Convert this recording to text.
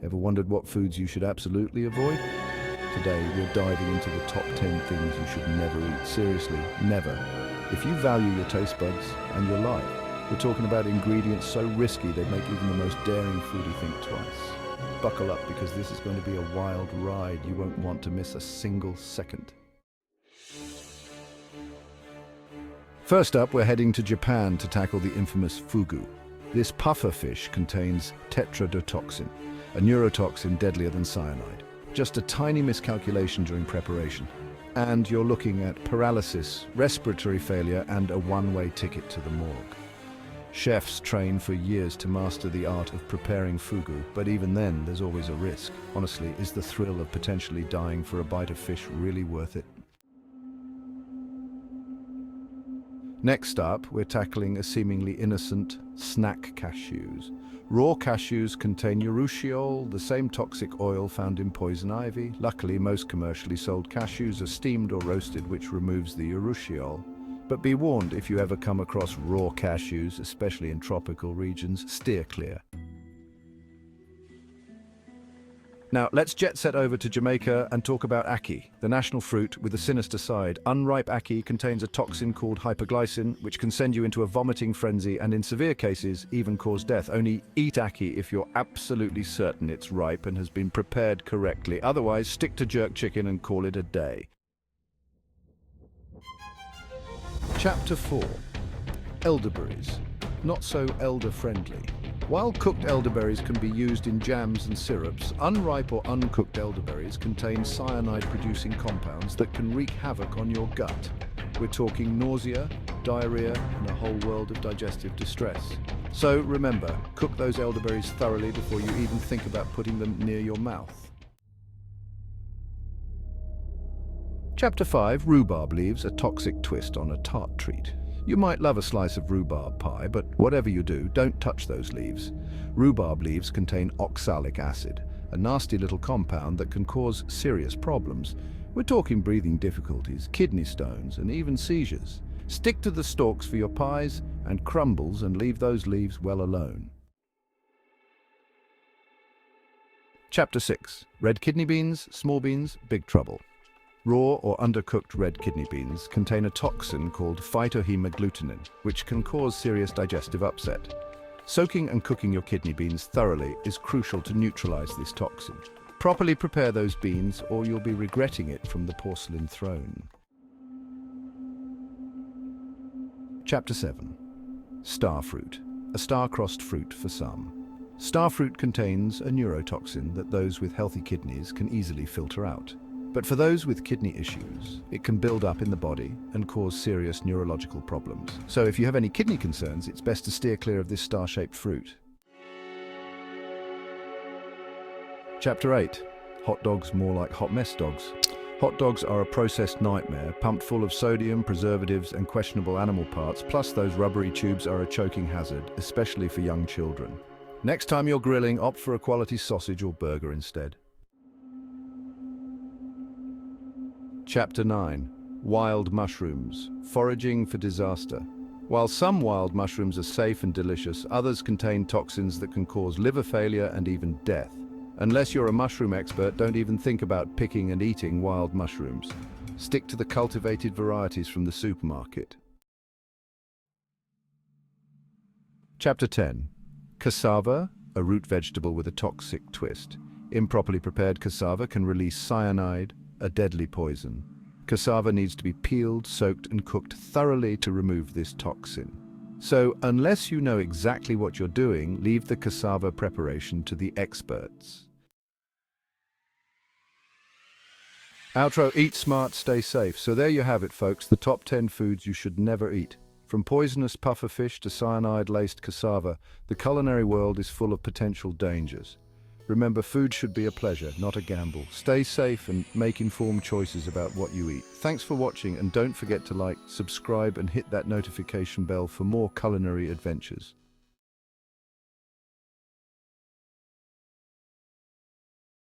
Ever wondered what foods you should absolutely avoid? Today, we're diving into the top 10 things you should never eat. Seriously, never. If you value your taste buds and your life, we're talking about ingredients so risky they make even the most daring foodie think twice. Buckle up because this is going to be a wild ride. You won't want to miss a single second. First up, we're heading to Japan to tackle the infamous fugu. This puffer fish contains tetrodotoxin, a neurotoxin deadlier than cyanide. Just a tiny miscalculation during preparation, and you're looking at paralysis, respiratory failure, and a one-way ticket to the morgue. Chefs train for years to master the art of preparing fugu, but even then, there's always a risk. Honestly, is the thrill of potentially dying for a bite of fish really worth it? Next up, we're tackling a seemingly innocent snack cashews. Raw cashews contain urushiol, the same toxic oil found in poison ivy. Luckily, most commercially sold cashews are steamed or roasted, which removes the urushiol. But be warned, if you ever come across raw cashews, especially in tropical regions, steer clear. Now, let's jet set over to Jamaica and talk about ackee, the national fruit with a sinister side. Unripe ackee contains a toxin called hyperglycin, which can send you into a vomiting frenzy and in severe cases, even cause death. Only eat ackee if you're absolutely certain it's ripe and has been prepared correctly. Otherwise, stick to jerk chicken and call it a day. Chapter 4. Elderberries. Not so elder-friendly. While cooked elderberries can be used in jams and syrups, unripe or uncooked elderberries contain cyanide-producing compounds that can wreak havoc on your gut. We're talking nausea, diarrhea, and a whole world of digestive distress. So remember, cook those elderberries thoroughly before you even think about putting them near your mouth. Chapter 5. Rhubarb leaves, a toxic twist on a tart treat. You might love a slice of rhubarb pie, but whatever you do, don't touch those leaves. Rhubarb leaves contain oxalic acid, a nasty little compound that can cause serious problems. We're talking breathing difficulties, kidney stones, and even seizures. Stick to the stalks for your pies and crumbles and leave those leaves well alone. Chapter 6. Red kidney beans, small beans, big trouble. Raw or undercooked red kidney beans contain a toxin called phytohemagglutinin, which can cause serious digestive upset. Soaking and cooking your kidney beans thoroughly is crucial to neutralize this toxin. Properly prepare those beans or you'll be regretting it from the porcelain throne. Chapter 7. Starfruit, a star-crossed fruit for some. Starfruit contains a neurotoxin that those with healthy kidneys can easily filter out. But for those with kidney issues, it can build up in the body and cause serious neurological problems. So if you have any kidney concerns, it's best to steer clear of this star-shaped fruit. Chapter 8. Hot dogs more like hot mess dogs. Hot dogs are a processed nightmare, pumped full of sodium, preservatives, and questionable animal parts, plus those rubbery tubes are a choking hazard, especially for young children. Next time you're grilling, opt for a quality sausage or burger instead. Chapter 9. Wild mushrooms, foraging for disaster. While some wild mushrooms are safe and delicious, others contain toxins that can cause liver failure and even death. Unless you're a mushroom expert, don't even think about picking and eating wild mushrooms. Stick to the cultivated varieties from the supermarket. Chapter 10. Cassava, a root vegetable with a toxic twist. Improperly prepared cassava can release cyanide, a deadly poison. Cassava needs to be peeled, soaked, and cooked thoroughly to remove this toxin. So, unless you know exactly what you're doing, leave the cassava preparation to the experts. Outro: eat smart, stay safe. So there you have it, folks, the top 10 foods you should never eat. From poisonous pufferfish to cyanide-laced cassava, the culinary world is full of potential dangers. Remember, food should be a pleasure, not a gamble. Stay safe and make informed choices about what you eat. Thanks for watching, and don't forget to like, subscribe, and hit that notification bell for more culinary adventures.